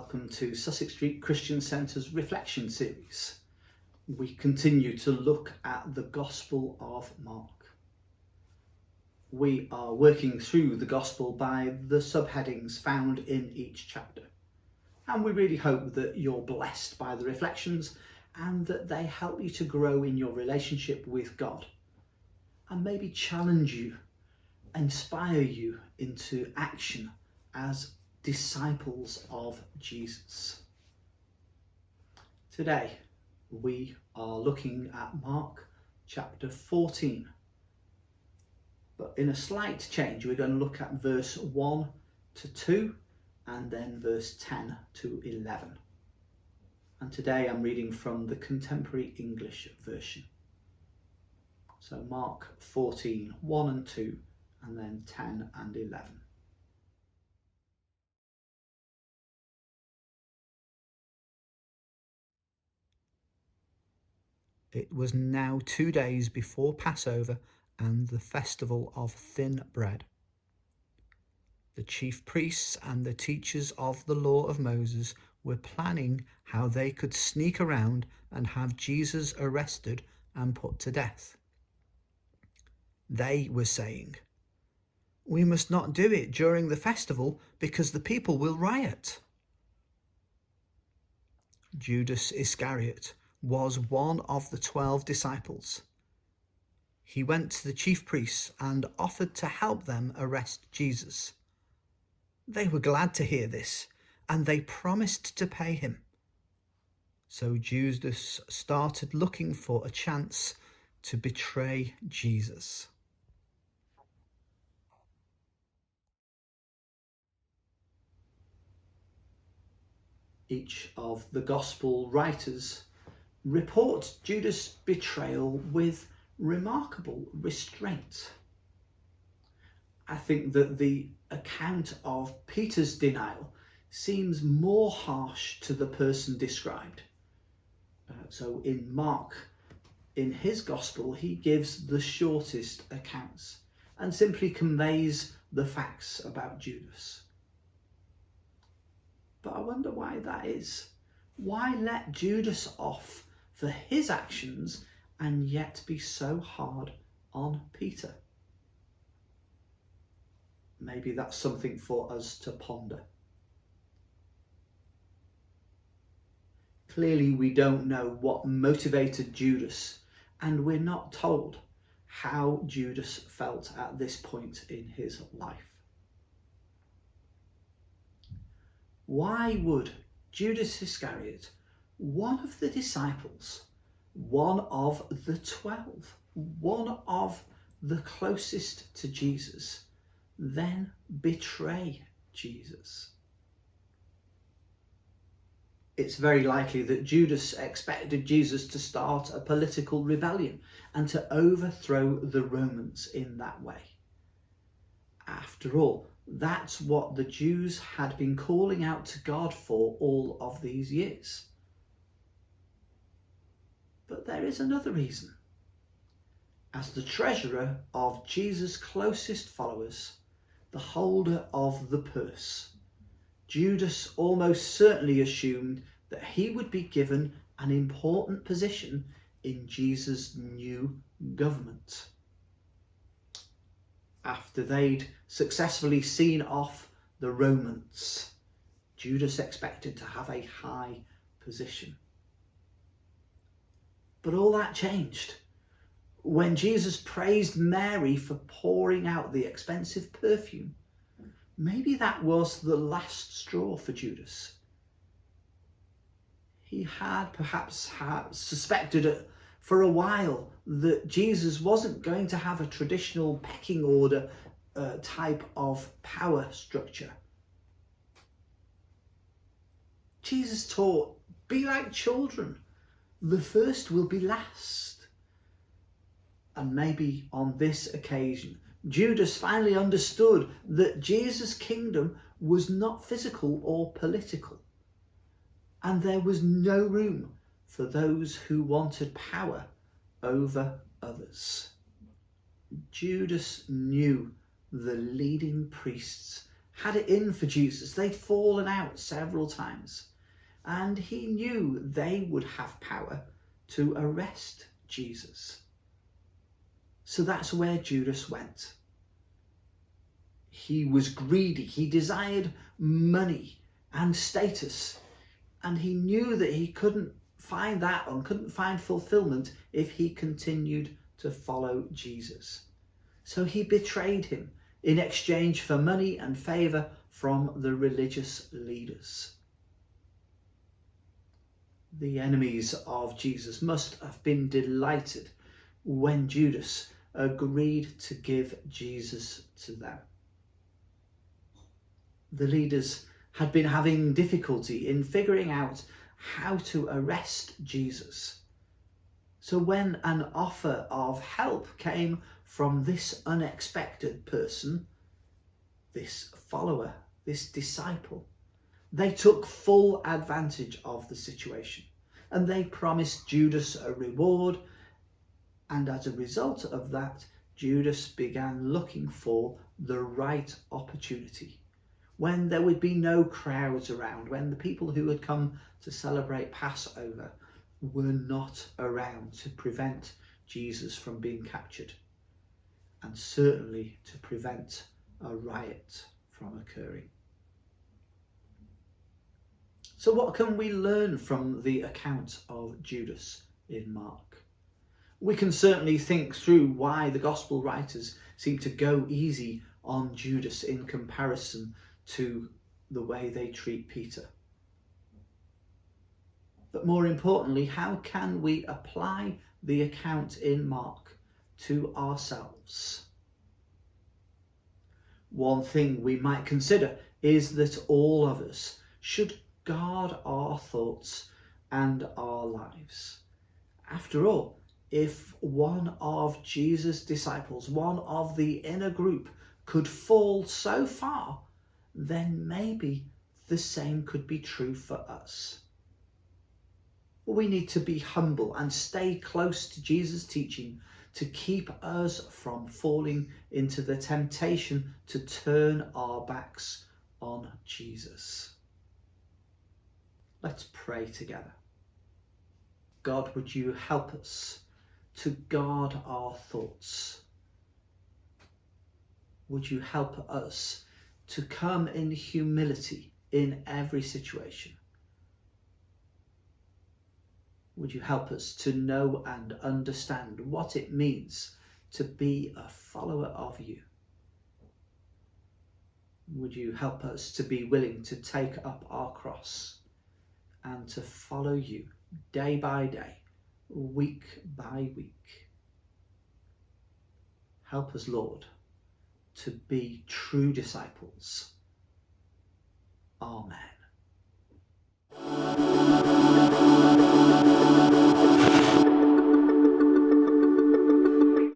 welcome to Sussex Street Christian Centre's Reflection Series. We continue to look at the Gospel of Mark. We are working through the Gospel by the subheadings found in each chapter. And we really hope that you're blessed by the reflections and that they help you to grow in your relationship with God and maybe challenge you, inspire you into action as disciples of Jesus. Today we are looking at Mark chapter 14, but in a slight change we're going to look at verse 1 to 2 and then verse 10 to 11. And today I'm reading from the Contemporary English Version. So Mark 14, 1 and 2 and then 10 and 11. It was now 2 days before Passover and the festival of thin bread. The chief priests and the teachers of the law of Moses were planning how they could sneak around and have Jesus arrested and put to death. They were saying, "We must not do it during the festival because the people will riot." Judas Iscariot was one of the 12 disciples. He went to the chief priests and offered to help them arrest Jesus. They were glad to hear this, and they promised to pay him. So Judas started looking for a chance to betray Jesus. Each of the gospel writers report Judas' betrayal with remarkable restraint. I think that the account of Peter's denial seems more harsh to the person described. So in Mark, in his gospel, he gives the shortest accounts and simply conveys the facts about Judas. But I wonder why that is. Why let Judas off for his actions and yet be so hard on Peter? Maybe that's something for us to ponder. Clearly we don't know what motivated Judas, and we're not told how Judas felt at this point in his life. Why would Judas Iscariot, one of the disciples, one of the 12, one of the closest to Jesus, then betray Jesus? It's very likely that Judas expected Jesus to start a political rebellion and to overthrow the Romans in that way. After all, that's what the Jews had been calling out to God for all of these years. But there is another reason. As the treasurer of Jesus' closest followers, the holder of the purse, Judas almost certainly assumed that he would be given an important position in Jesus' new government. After they'd successfully seen off the Romans, Judas expected to have a high position. But all that changed when Jesus praised Mary for pouring out the expensive perfume. Maybe that was the last straw for Judas. He had perhaps suspected for a while that Jesus wasn't going to have a traditional pecking order type of power structure. Jesus taught, "Be like children. The first will be last." And maybe on this occasion, Judas finally understood that Jesus' kingdom was not physical or political, and there was no room for those who wanted power over others. Judas knew the leading priests had it in for Jesus. They'd fallen out several times, and he knew they would have power to arrest Jesus. So that's where Judas went. He was greedy. He desired money and status, and he knew that he couldn't find that and couldn't find fulfillment if he continued to follow Jesus. So he betrayed him in exchange for money and favour from the religious leaders. The enemies of Jesus must have been delighted when Judas agreed to give Jesus to them. The leaders had been having difficulty in figuring out how to arrest Jesus. So when an offer of help came from this unexpected person, this follower, this disciple, they took full advantage of the situation, and they promised Judas a reward, and as a result of that, Judas began looking for the right opportunity, when there would be no crowds around, when the people who had come to celebrate Passover were not around to prevent Jesus from being captured, and certainly to prevent a riot from occurring. So what can we learn from the account of Judas in Mark? We can certainly think through why the gospel writers seem to go easy on Judas in comparison to the way they treat Peter. But more importantly, how can we apply the account in Mark to ourselves? One thing we might consider is that all of us should guard our thoughts and our lives. After all, if one of Jesus' disciples, one of the inner group, could fall so far, then maybe the same could be true for us. We need to be humble and stay close to Jesus' teaching to keep us from falling into the temptation to turn our backs on Jesus. Let's pray together. God, would you help us to guard our thoughts? Would you help us to come in humility in every situation? Would you help us to know and understand what it means to be a follower of you? Would you help us to be willing to take up our cross and to follow you day by day, week by week? Help us, Lord, to be true disciples. Amen.